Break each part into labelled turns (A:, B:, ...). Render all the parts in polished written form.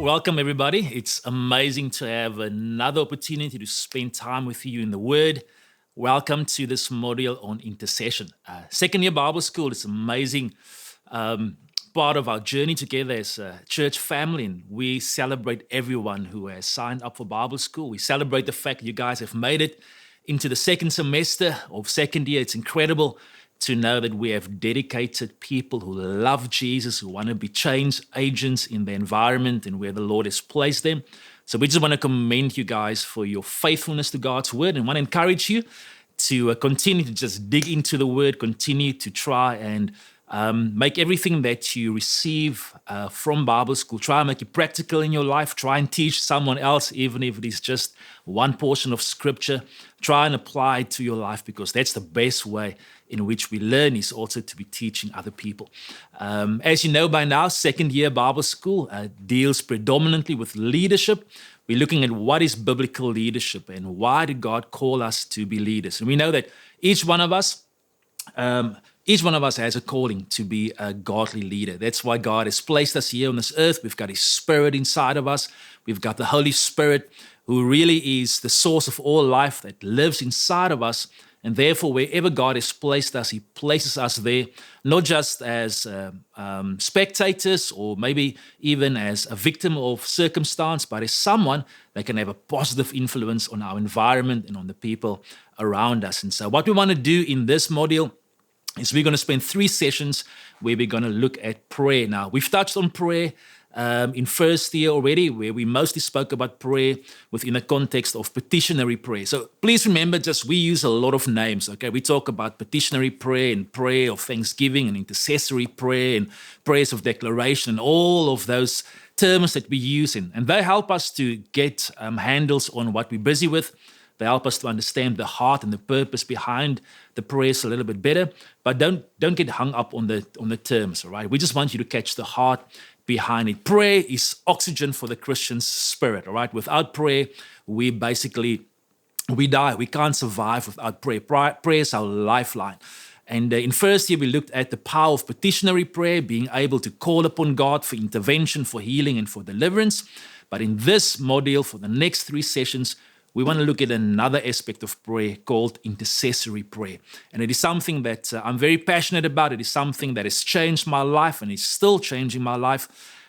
A: Welcome, everybody. It's amazing to have another opportunity to spend time with you in the Word. Welcome to this module on intercession. Second year Bible School is amazing part of our journey together as a church family, and we celebrate everyone who has signed up for Bible School. We celebrate the fact that you guys have made it into the second semester of second year. It's incredible to know that we have dedicated people who love Jesus, who want to be change agents in the environment and where the Lord has placed them. So we just want to commend you guys for your faithfulness to God's word and want to encourage you to continue to just dig into the word, continue to try and make everything that you receive from Bible school, try and make it practical in your life. Try and teach someone else, even if it is just one portion of scripture. Try and apply it to your life, because that's the best way in which we learn, is also to be teaching other people. As you know by now, second year Bible school deals predominantly with leadership. We're looking at what is biblical leadership and why did God call us to be leaders. And we know that each one of us has a calling to be a godly leader. That's why God has placed us here on this earth. We've got His Spirit inside of us. We've got the Holy Spirit, who really is the source of all life, that lives inside of us. And therefore, wherever God has placed us, He places us there, not just as spectators or maybe even as a victim of circumstance, but as someone that can have a positive influence on our environment and on the people around us. And so what we want to do in this module is we're going to spend 3 sessions where we're going to look at prayer. Now, we've touched on prayer in first year already, where we mostly spoke about prayer within the context of petitionary prayer. So please remember, we use a lot of names, okay? We talk about petitionary prayer and prayer of thanksgiving and intercessory prayer and prayers of declaration and all of those terms that we use, and they help us to get handles on what we're busy with. They help us to understand the heart and the purpose behind the prayers a little bit better. But don't get hung up on the terms, all right? We just want you to catch the heart behind it. Prayer is oxygen for the Christian's spirit, all right? Without prayer, we die. We can't survive without prayer. Prayer is our lifeline. And in first year, we looked at the power of petitionary prayer, being able to call upon God for intervention, for healing, and for deliverance. But in this module, for the next 3 sessions, we want to look at another aspect of prayer called intercessory prayer. And it is something that I'm very passionate about. It is something that has changed my life and is still changing my life.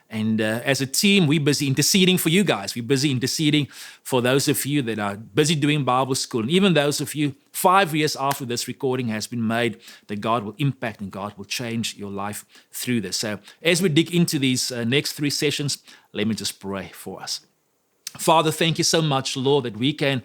A: And as a team, we're busy interceding for you guys. We're busy interceding for those of you that are busy doing Bible school. And even those of you 5 years after this recording has been made, that God will impact and God will change your life through this. So as we dig into these next 3 sessions, let me just pray for us. Father, thank you so much, Lord, that we can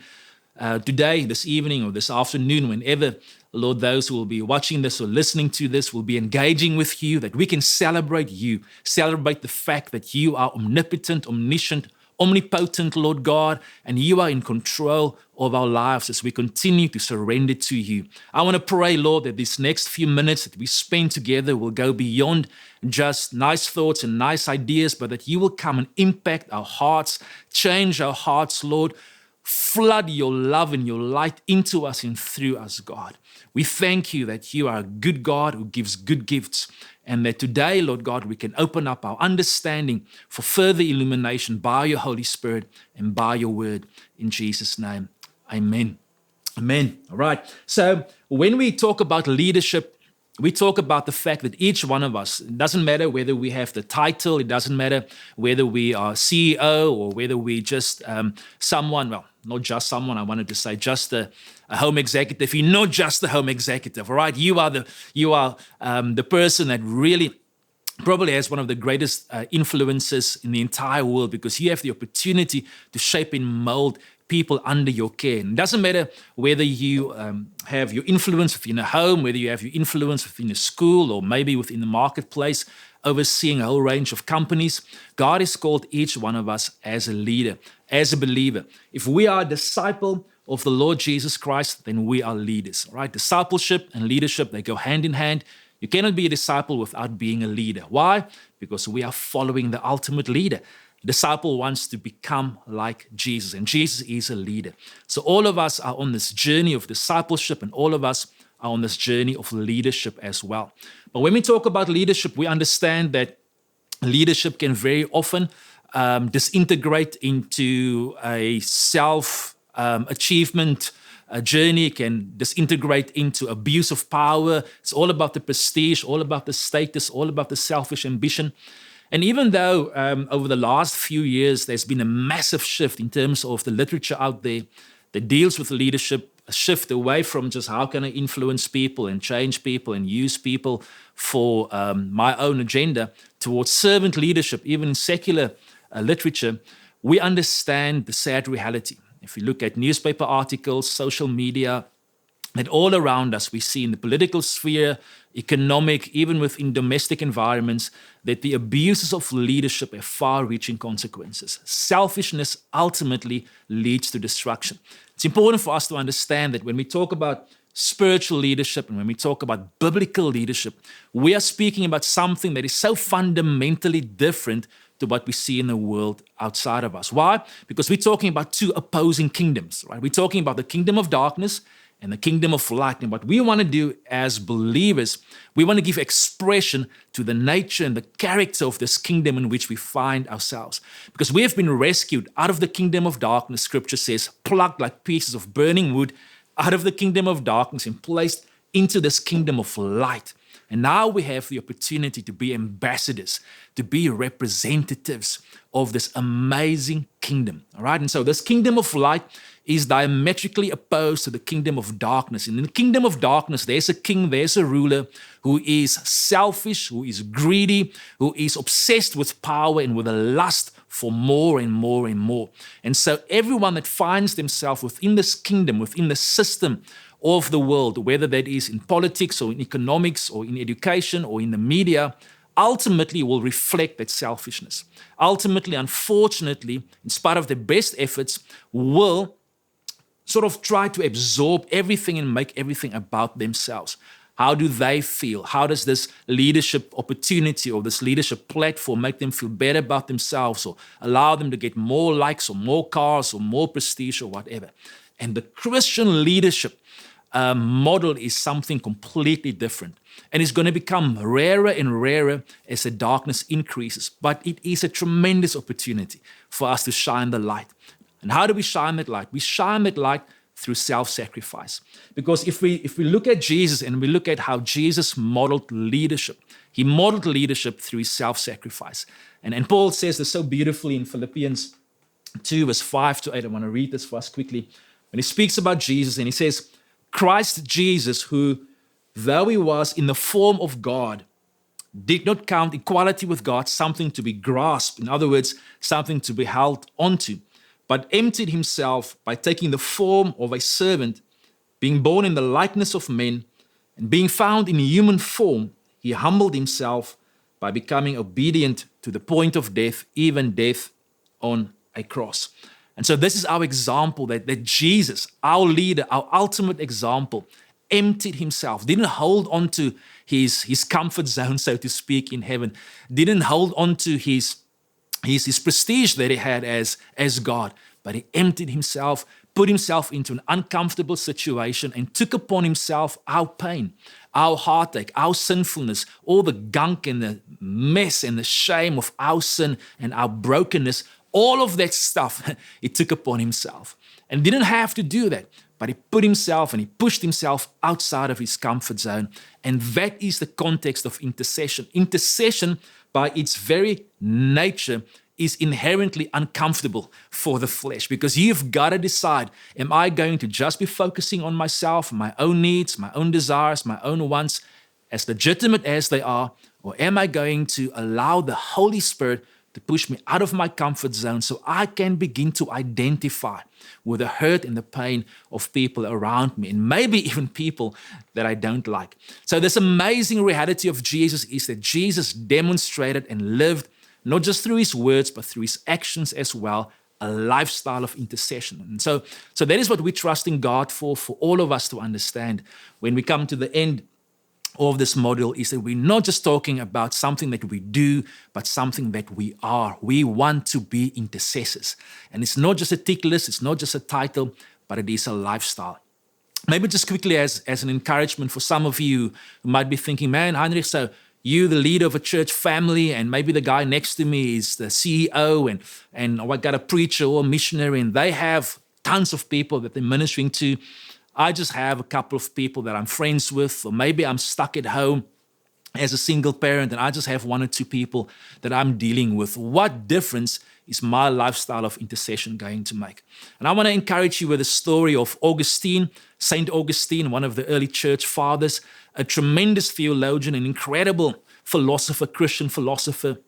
A: today, this evening, or this afternoon, whenever, Lord, those who will be watching this or listening to this will be engaging with you, that we can celebrate you, celebrate the fact that you are omnipotent, omniscient, omnipotent, Lord God, and you are in control of our lives as we continue to surrender to you. I want to pray, Lord, that these next few minutes that we spend together will go beyond just nice thoughts and nice ideas, but that you will come and impact our hearts, change our hearts, Lord. Flood your love and your light into us and through us, God. We thank you that you are a good God who gives good gifts, and that today, Lord God, we can open up our understanding for further illumination by your Holy Spirit and by your word. In Jesus' name, amen. Amen. All right. So when we talk about leadership, we talk about the fact that each one of us, it doesn't matter whether we have the title, it doesn't matter whether we are CEO or whether we just someone, well, not just someone, I wanted to say just a home executive. You're not just a home executive, all right? You are the person that really probably has one of the greatest influences in the entire world, because you have the opportunity to shape and mold people under your care. And it doesn't matter whether you have your influence within a home, whether you have your influence within a school, or maybe within the marketplace, overseeing a whole range of companies. God has called each one of us as a leader, as a believer. If we are a disciple of the Lord Jesus Christ, then we are leaders, all right? Discipleship and leadership, they go hand in hand. You cannot be a disciple without being a leader. Why? Because we are following the ultimate leader. A disciple wants to become like Jesus, and Jesus is a leader. So all of us are on this journey of discipleship, and all of us are on this journey of leadership as well. But when we talk about leadership, we understand that leadership can very often disintegrate into a self-achievement journey. It can disintegrate into abuse of power. It's all about the prestige, all about the status, all about the selfish ambition. And even though over the last few years there's been a massive shift in terms of the literature out there that deals with leadership, a shift away from just how can I influence people and change people and use people for my own agenda, towards servant leadership, even in secular literature, we understand the sad reality. If you look at newspaper articles, social media, that all around us we see in the political sphere, economic, even within domestic environments, that the abuses of leadership have far-reaching consequences. Selfishness ultimately leads to destruction. It's important for us to understand that when we talk about spiritual leadership and when we talk about biblical leadership, we are speaking about something that is so fundamentally different to what we see in the world outside of us. Why? Because we're talking about two opposing kingdoms, right? We're talking about the kingdom of darkness and the kingdom of light. And what we want to do as believers, we want to give expression to the nature and the character of this kingdom in which we find ourselves. Because we have been rescued out of the kingdom of darkness, Scripture says, plucked like pieces of burning wood out of the kingdom of darkness and placed into this kingdom of light. And now we have the opportunity to be ambassadors, to be representatives of this amazing kingdom. All right. And so this kingdom of light is diametrically opposed to the kingdom of darkness. And in the kingdom of darkness, there's a king, there's a ruler who is selfish, who is greedy, who is obsessed with power and with a lust for more and more and more. And so everyone that finds themselves within this kingdom, within the system of the world, whether that is in politics or in economics or in education or in the media, ultimately will reflect that selfishness. Ultimately, unfortunately, in spite of their best efforts, will sort of try to absorb everything and make everything about themselves. How do they feel? How does this leadership opportunity or this leadership platform make them feel better about themselves or allow them to get more likes or more cars or more prestige or whatever? And the Christian leadership model is something completely different. And it's going to become rarer and rarer as the darkness increases. But it is a tremendous opportunity for us to shine the light. And how do we shine that light? We shine that light through self-sacrifice. Because if we look at Jesus and we look at how Jesus modeled leadership, he modeled leadership through his self-sacrifice. And Paul says this so beautifully in Philippians 2, verse 5 to 8. I want to read this for us quickly. When he speaks about Jesus and he says, Christ Jesus, who, though he was in the form of God, did not count equality with God something to be grasped, in other words, something to be held onto, but emptied himself by taking the form of a servant, being born in the likeness of men, and being found in human form, he humbled himself by becoming obedient to the point of death, even death on a cross. And so this is our example that Jesus, our leader, our ultimate example, emptied himself, didn't hold on to his comfort zone, so to speak, in heaven, didn't hold on to his prestige that he had as God, but he emptied himself, put himself into an uncomfortable situation and took upon himself our pain, our heartache, our sinfulness, all the gunk and the mess and the shame of our sin and our brokenness. All of that stuff he took upon himself and didn't have to do that, but he put himself and he pushed himself outside of his comfort zone. And that is the context of intercession. Intercession, by its very nature, is inherently uncomfortable for the flesh because you've got to decide, am I going to just be focusing on myself, my own needs, my own desires, my own wants, as legitimate as they are, or am I going to allow the Holy Spirit to push me out of my comfort zone so I can begin to identify with the hurt and the pain of people around me and maybe even people that I don't like. So this amazing reality of Jesus is that Jesus demonstrated and lived, not just through his words, but through his actions as well, a lifestyle of intercession. And so that is what we're trusting God for all of us to understand when we come to the end of this module, is that we're not just talking about something that we do, but something that we are. We want to be intercessors. And it's not just a tick list, it's not just a title, but it is a lifestyle. Maybe just quickly as an encouragement for some of you who might be thinking, man, Heinrich, so you, the leader of a church family, and maybe the guy next to me is the CEO, and I got a preacher or a missionary, and they have tons of people that they're ministering to. I just have a couple of people that I'm friends with, or maybe I'm stuck at home as a single parent and I just have one or two people that I'm dealing with. What difference is my lifestyle of intercession going to make? And I want to encourage you with the story of Augustine, Saint Augustine, one of the early church fathers, a tremendous theologian, an incredible philosopher, Christian philosopher,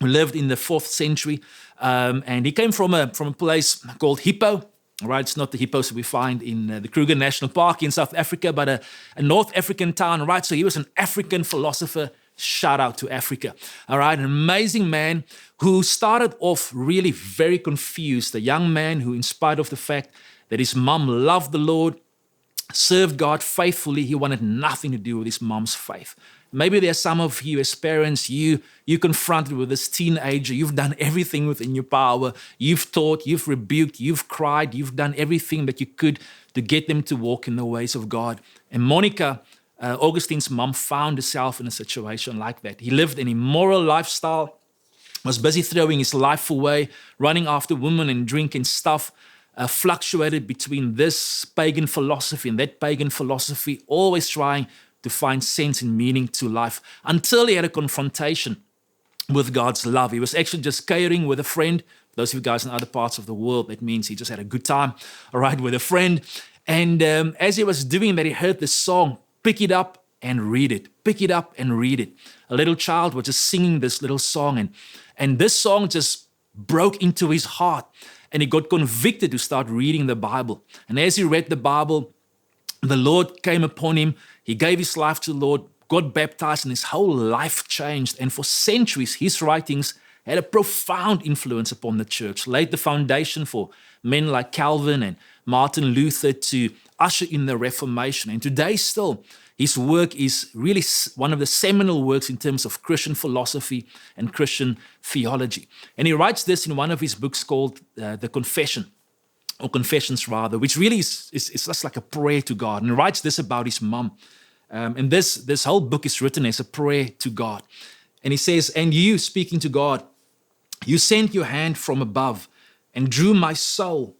A: who lived in the 4th century. And he came from a place called Hippo. Right, it's not the hippos that we find in the Kruger National Park in South Africa, but a North African town, right? So he was an African philosopher. Shout out to Africa. All right, an amazing man who started off really very confused, a young man who, in spite of the fact that his mom loved the Lord, served God faithfully, he wanted nothing to do with his mom's faith. Maybe there are some of you as parents, you confronted with this teenager, you've done everything within your power, you've taught, you've rebuked, you've cried, you've done everything that you could to get them to walk in the ways of God. And Monica, Augustine's mom, found herself in a situation like that. He lived an immoral lifestyle, was busy throwing his life away, running after women and drinking stuff, fluctuated between this pagan philosophy and that pagan philosophy, always trying to find sense and meaning to life, until he had a confrontation with God's love. He was actually just catering with a friend. Those of you guys in other parts of the world, that means he just had a good time, all right, with a friend. And as he was doing that, he heard this song, "Pick It Up and Read It." Pick it up and read it. A little child was just singing this little song, and this song just broke into his heart, and he got convicted to start reading the Bible. And as he read the Bible, the Lord came upon him. He gave his life to the Lord, got baptized, and his whole life changed. And for centuries, his writings had a profound influence upon the church, laid the foundation for men like Calvin and Martin Luther to usher in the Reformation. And today still, his work is really one of the seminal works in terms of Christian philosophy and Christian theology. And he writes this in one of his books called The Confession, or Confessions rather, which really is just like a prayer to God. And he writes this about his mom. And this whole book is written as a prayer to God. And he says, "And you, speaking to God, you sent your hand from above and drew my soul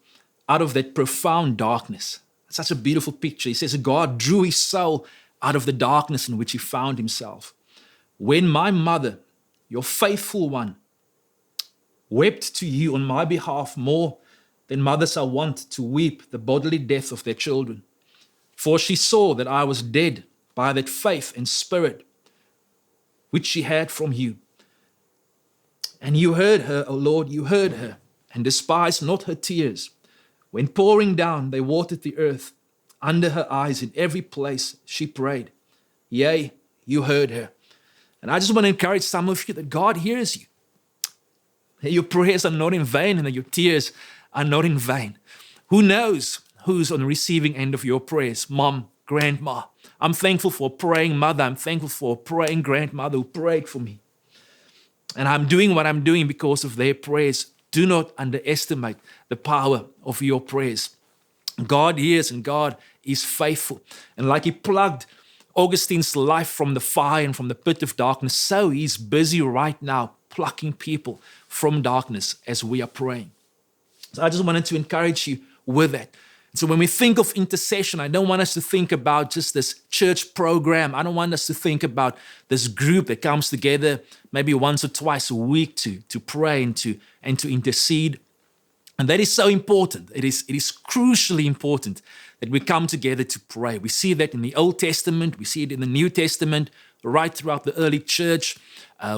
A: out of that profound darkness." It's such a beautiful picture. He says God drew his soul out of the darkness in which he found himself. "When my mother, your faithful one, wept to you on my behalf more than mothers are wont to weep the bodily death of their children. For she saw that I was dead by that faith and spirit which she had from you. And you heard her, O Lord, you heard her, and despised not her tears. When pouring down, they watered the earth. Under her eyes, in every place, she prayed. Yea, you heard her." And I just want to encourage some of you that God hears you. That your prayers are not in vain and that your tears are not in vain. Who knows who's on the receiving end of your prayers? Mom, grandma. I'm thankful for a praying mother. I'm thankful for a praying grandmother who prayed for me. And I'm doing what I'm doing because of their prayers. Do not underestimate the power of your prayers. God hears and God is faithful. And like he plugged Augustine's life from the fire and from the pit of darkness, so he's busy right now plucking people from darkness as we are praying. So I just wanted to encourage you with that. So when we think of intercession, I don't want us to think about just this church program. I don't want us to think about this group that comes together maybe once or twice a week to pray and to intercede. And that is so important. It is crucially important that we come together to pray. We see that in the Old Testament. We see it in the New Testament, right throughout the early church.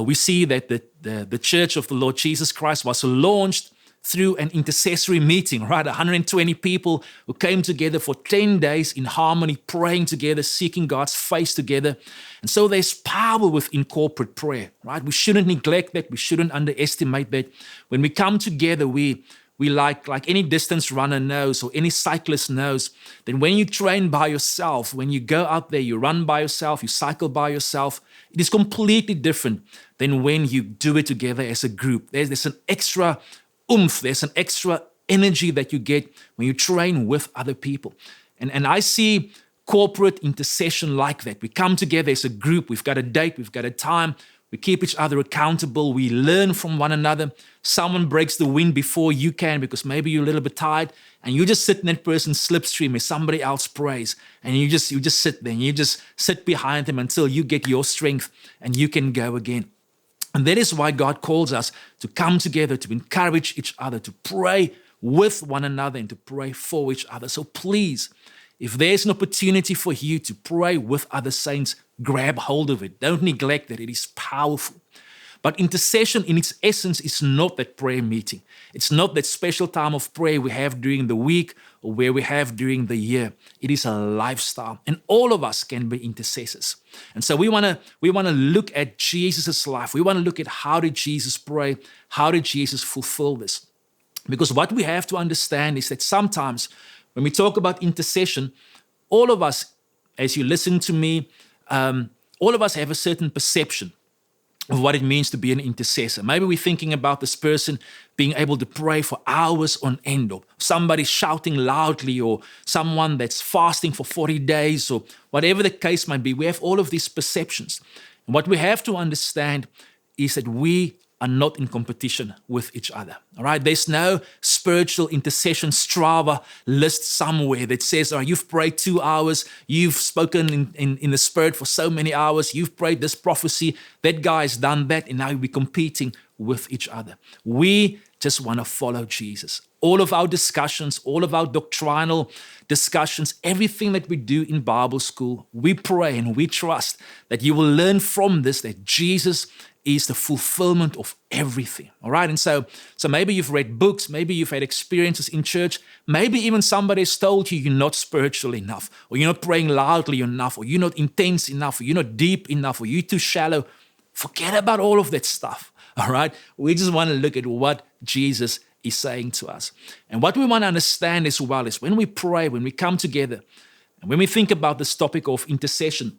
A: We see that the church of the Lord Jesus Christ was launched through an intercessory meeting, right? 120 people who came together for 10 days in harmony, praying together, seeking God's face together. And so there's power within corporate prayer, right? We shouldn't neglect that. We shouldn't underestimate that. When we come together, we like any distance runner knows or any cyclist knows, that when you train by yourself, when you go out there, you run by yourself, you cycle by yourself, it is completely different than when you do it together as a group. There's an extra oomph, there's an extra energy that you get when you train with other people. And I see corporate intercession like that. We come together as a group. We've got a date. We've got a time. We keep each other accountable. We learn from one another. Someone breaks the wind before you can because maybe you're a little bit tired, and you just sit in that person's slipstream as somebody else prays, and you just sit there and you just sit behind them until you get your strength and you can go again. And that is why God calls us to come together, to encourage each other, to pray with one another and to pray for each other. So please, if there's an opportunity for you to pray with other saints, grab hold of it. Don't neglect that. It is powerful. But intercession in its essence is not that prayer meeting. It's not that special time of prayer we have during the week or where we have during the year. It is a lifestyle, and all of us can be intercessors. And so we want to look at Jesus' life. We want to look at how did Jesus pray? How did Jesus fulfill this? Because what we have to understand is that sometimes when we talk about intercession, all of us, as you listen to me, all of us have a certain perception of what it means to be an intercessor. Maybe we're thinking about this person being able to pray for hours on end, or somebody shouting loudly, or someone that's fasting for 40 days, or whatever the case might be. We have all of these perceptions. And what we have to understand is that we are not in competition with each other. All right, there's no spiritual intercession Strava list somewhere that says, "Oh, you've prayed 2 hours, you've spoken in the Spirit for so many hours, you've prayed this prophecy, that guy's done that, and now we're competing with each other." We just want to follow Jesus. All of our discussions, all of our doctrinal discussions, everything that we do in Bible school, we pray and we trust that you will learn from this that Jesus is the fulfillment of everything. All right. And so maybe you've read books, maybe you've had experiences in church, maybe even somebody has told you you're not spiritual enough, or you're not praying loudly enough, or you're not intense enough, or you're not deep enough, or you're too shallow. Forget about all of that stuff. All right. We just want to look at what Jesus is saying to us. And what we want to understand as well is when we pray, when we come together, and when we think about this topic of intercession,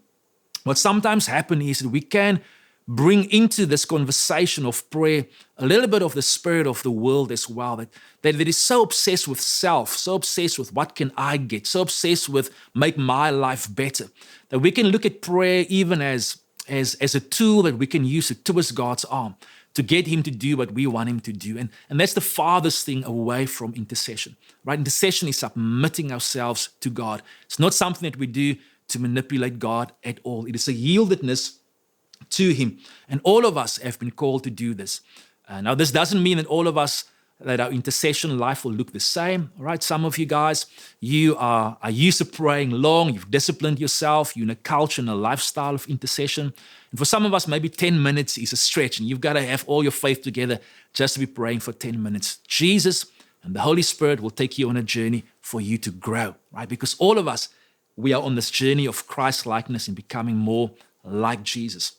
A: what sometimes happens is that we can bring into this conversation of prayer a little bit of the spirit of the world as well, that is so obsessed with self, so obsessed with what can I get, so obsessed with make my life better, that we can look at prayer even as a tool that we can use to twist God's arm to get him to do what we want him to do. And that's the farthest thing away from intercession, right? Intercession is submitting ourselves to God. It's not something that we do to manipulate God at all. It is a yieldedness to him. And all of us have been called to do this. Now, this doesn't mean that all of us, that our intercession life will look the same. All right, some of you guys, you are used to praying long. You've disciplined yourself. You're in a culture and a lifestyle of intercession. And for some of us, maybe 10 minutes is a stretch, and you've got to have all your faith together just to be praying for 10 minutes. Jesus and the Holy Spirit will take you on a journey for you to grow, right? Because all of us, we are on this journey of Christ-likeness and becoming more like Jesus.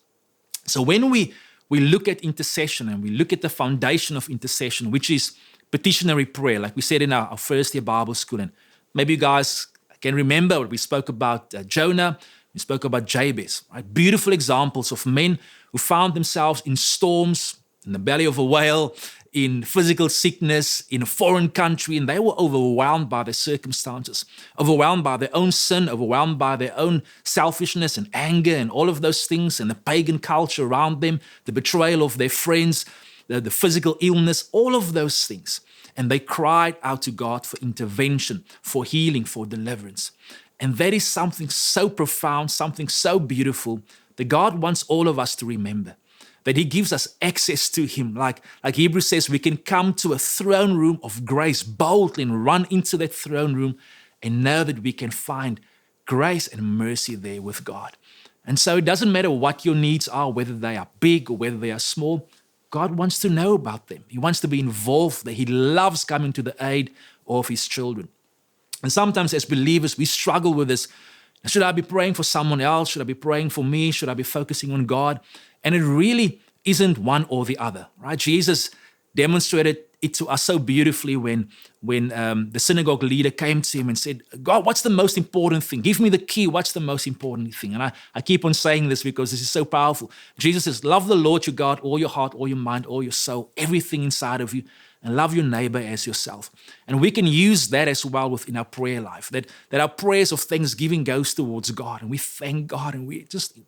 A: So when we look at intercession and we look at the foundation of intercession, which is petitionary prayer, like we said in our first year Bible school, and maybe you guys can remember what we spoke about Jonah, we spoke about Jabez, right? Beautiful examples of men who found themselves in storms, in the belly of a whale, in physical sickness, in a foreign country, and they were overwhelmed by their circumstances, overwhelmed by their own sin, overwhelmed by their own selfishness and anger and all of those things, and the pagan culture around them, the betrayal of their friends, the physical illness, all of those things. And they cried out to God for intervention, for healing, for deliverance. And that is something so profound, something so beautiful that God wants all of us to remember. That he gives us access to him. Like Hebrews says, we can come to a throne room of grace boldly and run into that throne room and know that we can find grace and mercy there with God. And so it doesn't matter what your needs are, whether they are big or whether they are small. God wants to know about them. He wants to be involved there. He loves coming to the aid of his children. And sometimes as believers, we struggle with this. Should I be praying for someone else? Should I be praying for me? Should I be focusing on God? And it really isn't one or the other, right? Jesus demonstrated it to us so beautifully when the synagogue leader came to him and said, God, what's the most important thing? Give me the key. What's the most important thing? And I keep on saying this because this is so powerful. Jesus says, love the Lord your God, all your heart, all your mind, all your soul, everything inside of you, and love your neighbor as yourself. And we can use that as well within our prayer life, that our prayers of thanksgiving goes towards God, and we thank God, and we're just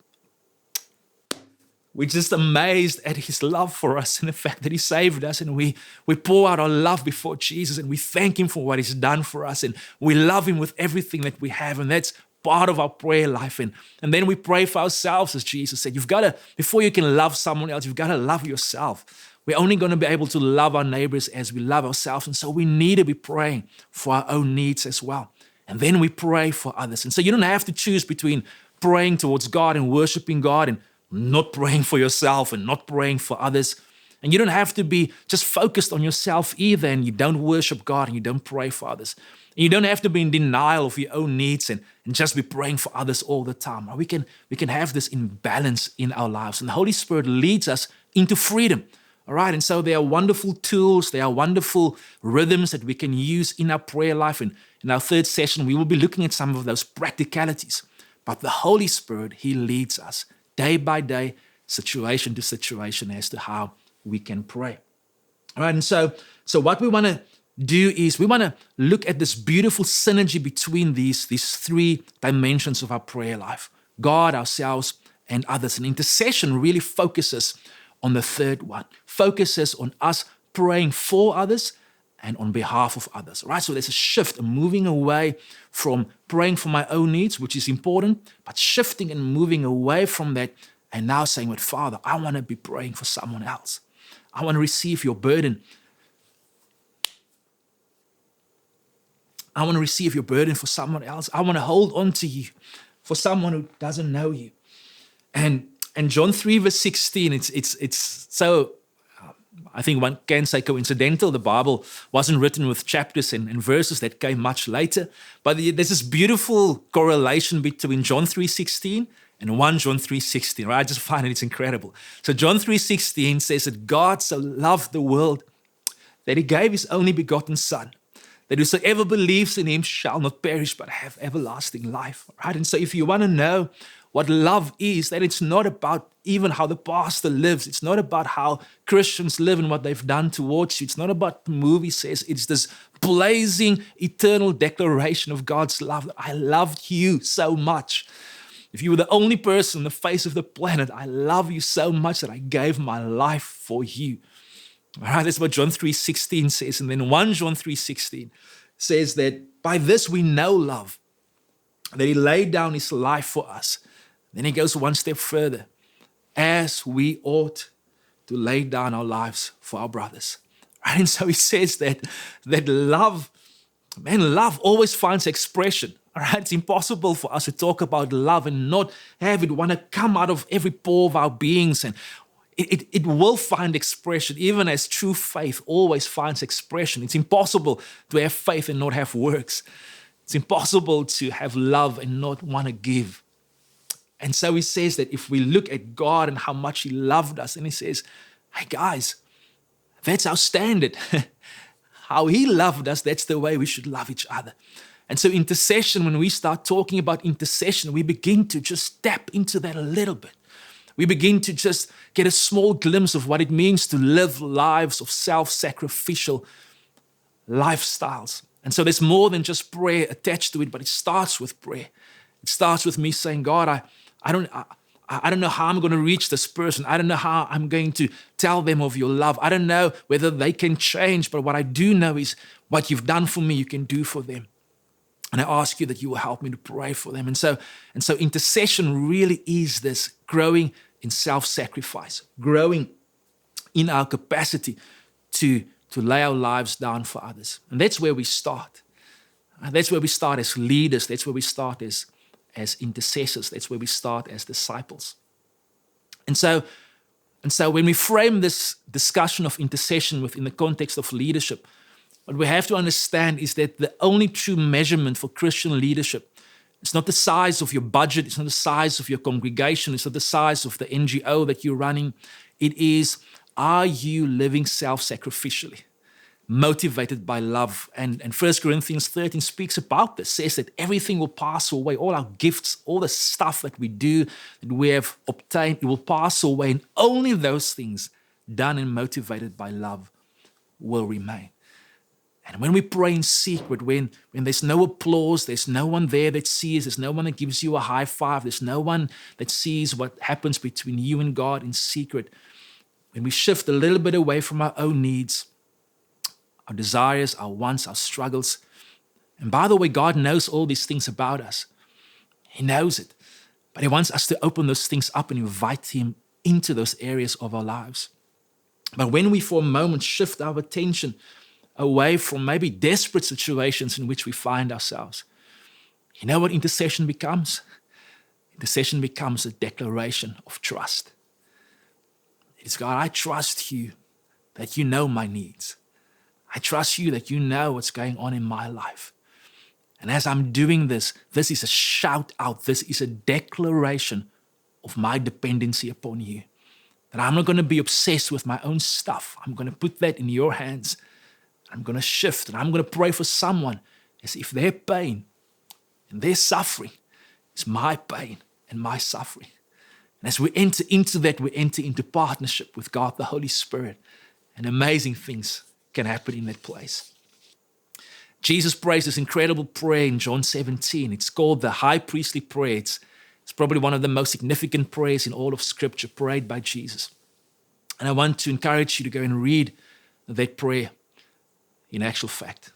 A: amazed at his love for us and the fact that he saved us, and we pour out our love before Jesus, and we thank him for what he's done for us, and we love him with everything that we have, and that's part of our prayer life. And then we pray for ourselves, as Jesus said. You've got to, before you can love someone else, you've got to love yourself. We're only going to be able to love our neighbors as we love ourselves, and so we need to be praying for our own needs as well. And then we pray for others. And so you don't have to choose between praying towards God and worshiping God and not praying for yourself and not praying for others. And you don't have to be just focused on yourself either, and you don't worship God and you don't pray for others. And you don't have to be in denial of your own needs and just be praying for others all the time. We can have this in balance in our lives. And the Holy Spirit leads us into freedom. All right, and so there are wonderful tools, there are wonderful rhythms that we can use in our prayer life. And in our third session, we will be looking at some of those practicalities. But the Holy Spirit, he leads us day by day, situation to situation as to how we can pray. All right, and so what we want to do is we want to look at this beautiful synergy between these three dimensions of our prayer life: God, ourselves, and others. And intercession really focuses on the third one, focuses on us praying for others and on behalf of others, right? So there's a shift, a moving away from praying for my own needs, which is important, but shifting and moving away from that and now saying, "But Father, I want to be praying for someone else. I want to receive your burden. I want to receive your burden for someone else. I want to hold on to you for someone who doesn't know you." And John 3 verse 16, it's so, I think one can say coincidental. The Bible wasn't written with chapters and verses that came much later. But there's this beautiful correlation between John 3:16 and 1 John 3:16, right? I just find it's incredible. So John 3:16 says that God so loved the world that he gave his only begotten Son, that whosoever believes in him shall not perish but have everlasting life, right? And so if you want to know what love is, that it's not about even how the pastor lives. It's not about how Christians live and what they've done towards you. It's not about the movie says. It's this blazing, eternal declaration of God's love. I loved you so much. If you were the only person on the face of the planet, I love you so much that I gave my life for you. All right, that's what John 3:16 says. And then 1 John 3:16 says that by this we know love, that he laid down his life for us. Then he goes one step further, as we ought to lay down our lives for our brothers. Right? And so he says that love, man, love always finds expression. All right? It's impossible for us to talk about love and not have it want to come out of every pore of our beings. And it will find expression, even as true faith always finds expression. It's impossible to have faith and not have works. It's impossible to have love and not want to give. And so he says that if we look at God and how much he loved us, and he says, hey guys, that's our standard. How he loved us, that's the way we should love each other. And so intercession, when we start talking about intercession, we begin to just tap into that a little bit. We begin to just get a small glimpse of what it means to live lives of self-sacrificial lifestyles. And so there's more than just prayer attached to it, but it starts with prayer. It starts with me saying, God, I don't know how I'm going to reach this person. I don't know how I'm going to tell them of your love. I don't know whether they can change, but what I do know is what you've done for me, you can do for them. And I ask you that you will help me to pray for them. And so intercession really is this growing in self-sacrifice, growing in our capacity to lay our lives down for others. And that's where we start. That's where we start as leaders. That's where we start as intercessors. That's where we start as disciples. And so when we frame this discussion of intercession within the context of leadership, what we have to understand is that the only true measurement for Christian leadership, it's not the size of your budget, it's not the size of your congregation, it's not the size of the NGO that you're running. It is, are you living self-sacrificially? motivated by love. And 1 Corinthians 13 speaks about this, says that everything will pass away, all our gifts, all the stuff that we do, that we have obtained, it will pass away, and only those things done and motivated by love will remain. And when we pray in secret, when there's no applause, there's no one there that sees, there's no one that gives you a high five, there's no one that sees what happens between you and God in secret, when we shift a little bit away from our own needs, our desires, our wants, our struggles. And by the way, God knows all these things about us. He knows it. But He wants us to open those things up and invite Him into those areas of our lives. But when we for a moment shift our attention away from maybe desperate situations in which we find ourselves, you know what intercession becomes? Intercession becomes a declaration of trust. It's God, I trust you that you know my needs. I trust you that you know what's going on in my life. And as I'm doing this, this is a shout out. This is a declaration of my dependency upon you. That I'm not going to be obsessed with my own stuff. I'm going to put that in your hands. I'm going to shift and I'm going to pray for someone as if their pain and their suffering is my pain and my suffering. And as we enter into that, we enter into partnership with God, the Holy Spirit, and amazing things can happen in that place. Jesus prays this incredible prayer in John 17. It's called the high priestly prayer. It's probably one of the most significant prayers in all of Scripture prayed by Jesus. And I want to encourage you to go and read that prayer. In actual fact,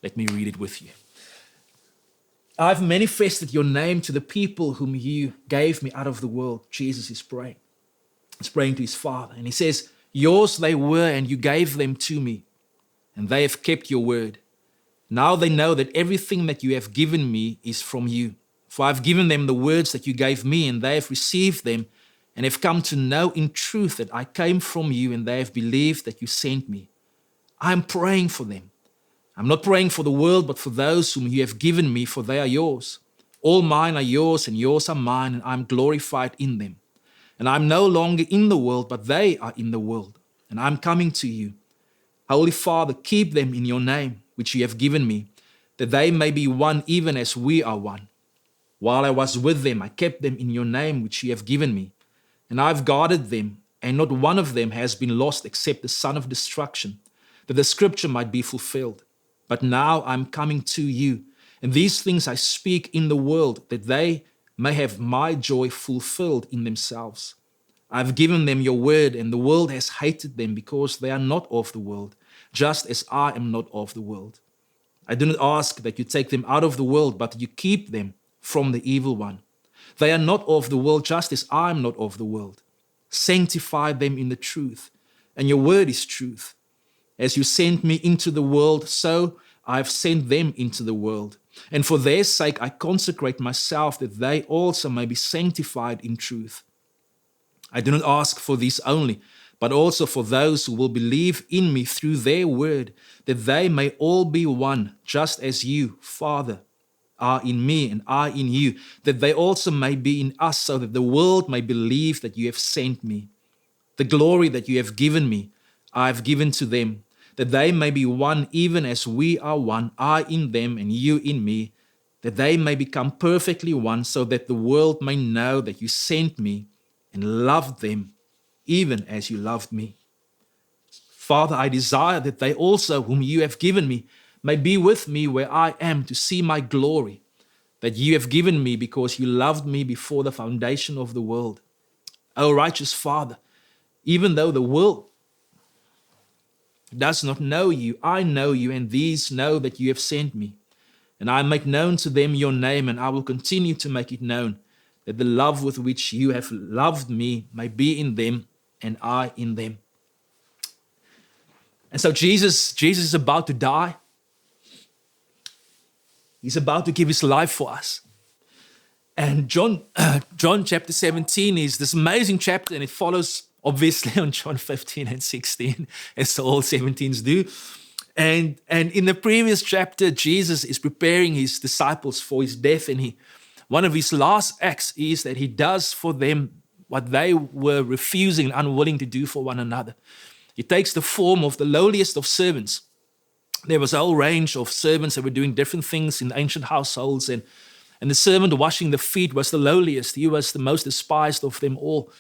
A: let me read it with you. I've manifested your name to the people whom you gave me out of the world. Jesus is praying. He's praying to his Father. And he says, yours they were, and you gave them to me, and they have kept your word. Now they know that everything that you have given me is from you. For I've given them the words that you gave me, and they have received them, and have come to know in truth that I came from you, and they have believed that you sent me. I am praying for them. I'm not praying for the world, but for those whom you have given me, for they are yours. All mine are yours, and yours are mine, and I'm glorified in them. And I'm no longer in the world, but they are in the world, and I'm coming to you. Holy Father, keep them in your name, which you have given me, that they may be one even as we are one. While I was with them, I kept them in your name, which you have given me, and I've guarded them, and not one of them has been lost except the son of destruction, that the scripture might be fulfilled. But now I'm coming to you, and these things I speak in the world, that they may have my joy fulfilled in themselves. I've given them your word, and the world has hated them because they are not of the world, just as I am not of the world. I do not ask that you take them out of the world, but that you keep them from the evil one. They are not of the world, just as I am not of the world. Sanctify them in the truth, and your word is truth. As you sent me into the world, so I have sent them into the world. And for their sake I consecrate myself, that they also may be sanctified in truth. I do not ask for these only, but also for those who will believe in me through their word, that they may all be one, just as you, Father, are in me and I in you, that they also may be in us, so that the world may believe that you have sent me. The glory that you have given me, I have given to them, that they may be one even as we are one, I in them and you in me, that they may become perfectly one, so that the world may know that you sent me and loved them even as you loved me. Father, I desire that they also, whom you have given me, may be with me where I am, to see my glory, that you have given me because you loved me before the foundation of the world. O righteous Father, even though the world does not know you, I know you, and these know that you have sent me. And I make known to them your name, and I will continue to make it known, that the love with which you have loved me may be in them, and I in them. And so Jesus is about to die. He's about to give his life for us. And John chapter 17 is this amazing chapter, and it follows obviously on John 15 and 16, as all 17s do. And in the previous chapter, Jesus is preparing his disciples for his death, and one of his last acts is that he does for them what they were refusing and unwilling to do for one another. He takes the form of the lowliest of servants, there was a whole range of servants that were doing different things in ancient households. And the servant washing the feet was the lowliest. He was the most despised of them all.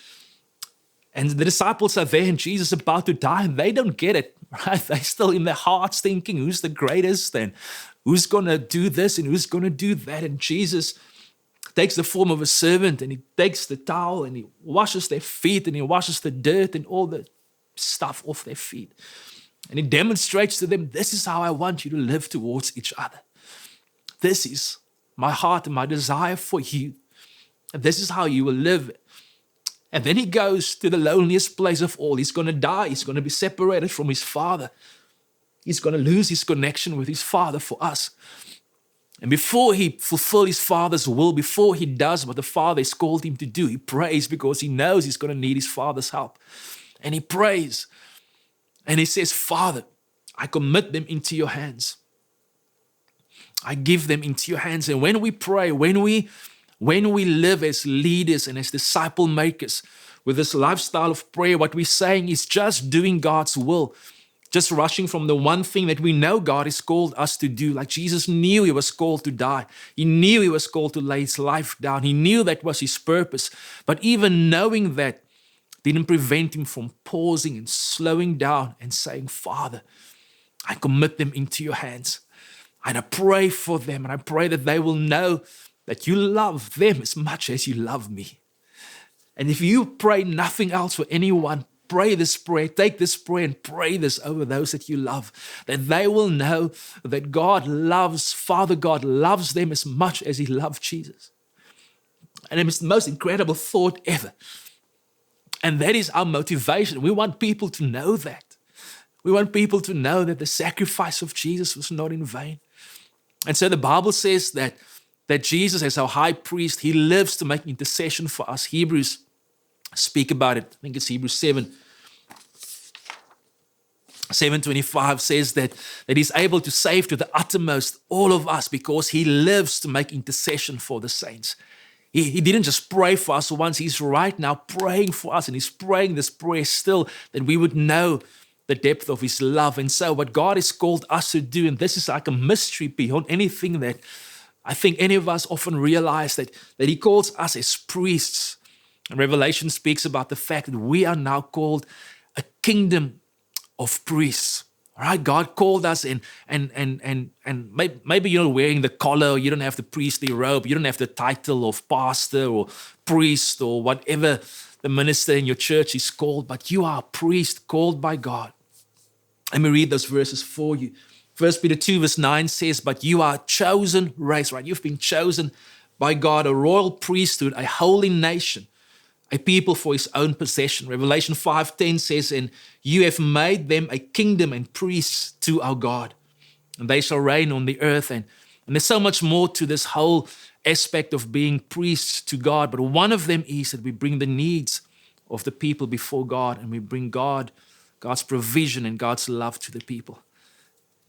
A: And the disciples are there and Jesus is about to die and they don't get it, right? They're still in their hearts thinking, who's the greatest and who's going to do this and who's going to do that? And Jesus takes the form of a servant and he takes the towel and he washes their feet and he washes the dirt and all the stuff off their feet. And he demonstrates to them, this is how I want you to live towards each other. This is my heart and my desire for you. And this is how you will live. And then he goes to the loneliest place of all. He's going to die. He's going to be separated from his Father. He's going to lose his connection with his Father for us. And before he fulfills his Father's will, before he does what the Father has called him to do, he prays because he knows he's going to need his Father's help. And he prays. And he says, Father, I commit them into your hands. I give them into your hands. And when we pray, when we live as leaders and as disciple makers with this lifestyle of prayer, what we're saying is just doing God's will, just rushing from the one thing that we know God has called us to do. Like Jesus knew he was called to die. He knew he was called to lay his life down. He knew that was his purpose. But even knowing that didn't prevent him from pausing and slowing down and saying, Father, I commit them into your hands. And I pray for them and I pray that they will know that you love them as much as you love me. And if you pray nothing else for anyone, pray this prayer, take this prayer and pray this over those that you love, that they will know that Father God loves them as much as he loved Jesus. And it's the most incredible thought ever. And that is our motivation. We want people to know that. We want people to know that the sacrifice of Jesus was not in vain. And so the Bible says that Jesus, as our high priest, he lives to make intercession for us. Hebrews speak about it. I think it's Hebrews 7:25 says that he's able to save to the uttermost all of us because he lives to make intercession for the saints. He didn't just pray for us once. He's right now praying for us, and he's praying this prayer still that we would know the depth of his love. And so what God has called us to do, and this is like a mystery beyond anything that I think any of us often realize, that he calls us as priests. And Revelation speaks about the fact that we are now called a kingdom of priests. All right, God called us and maybe you're not wearing the collar, you don't have the priestly robe, you don't have the title of pastor or priest or whatever the minister in your church is called, but you are a priest called by God. Let me read those verses for you. 1 Peter 2 verse 9 says, but you are a chosen race, right? You've been chosen by God, a royal priesthood, a holy nation, a people for his own possession. Revelation 5:10 says, and you have made them a kingdom and priests to our God, and they shall reign on the earth. And there's so much more to this whole aspect of being priests to God, but one of them is that we bring the needs of the people before God, and we bring God's provision and God's love to the people.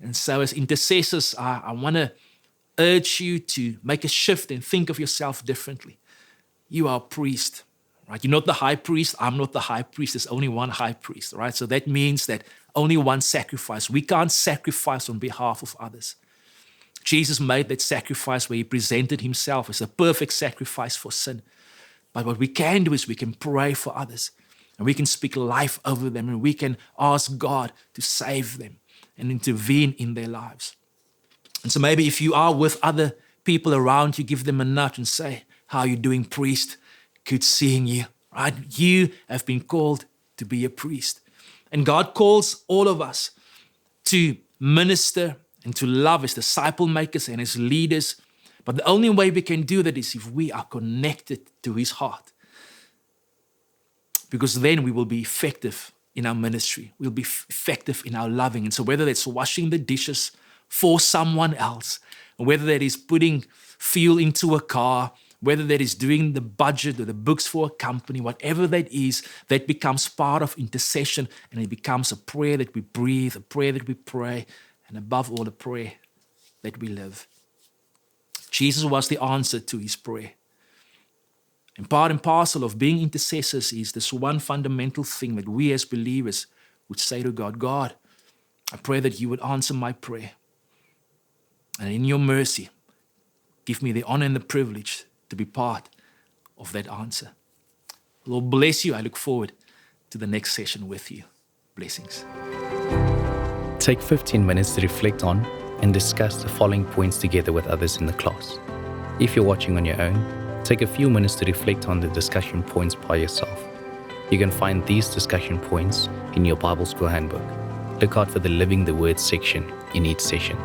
A: And so as intercessors, I want to urge you to make a shift and think of yourself differently. You are a priest, right? You're not the high priest. I'm not the high priest. There's only one high priest, right? So that means that only one sacrifice. We can't sacrifice on behalf of others. Jesus made that sacrifice where he presented himself as a perfect sacrifice for sin. But what we can do is we can pray for others, and we can speak life over them, and we can ask God to save them and intervene in their lives. And so maybe if you are with other people around you, give them a nudge and say, how are you doing, priest? Good seeing you, right? You have been called to be a priest. And God calls all of us to minister and to love as disciple makers and as leaders. But the only way we can do that is if we are connected to his heart. Because then we will be effective in our ministry. We'll be effective in our loving. And so whether that's washing the dishes for someone else, or whether that is putting fuel into a car, whether that is doing the budget or the books for a company, whatever that is, that becomes part of intercession, and it becomes a prayer that we breathe, a prayer that we pray, and above all, a prayer that we live. Jesus was the answer to his prayer. And part and parcel of being intercessors is this one fundamental thing that we as believers would say to God, God, I pray that you would answer my prayer. And in your mercy, give me the honor and the privilege to be part of that answer. Lord, bless you. I look forward to the next session with you. Blessings.
B: Take 15 minutes to reflect on and discuss the following points together with others in the class. If you're watching on your own, take a few minutes to reflect on the discussion points by yourself. You can find these discussion points in your Bible School Handbook. Look out for the Living the Word section in each session.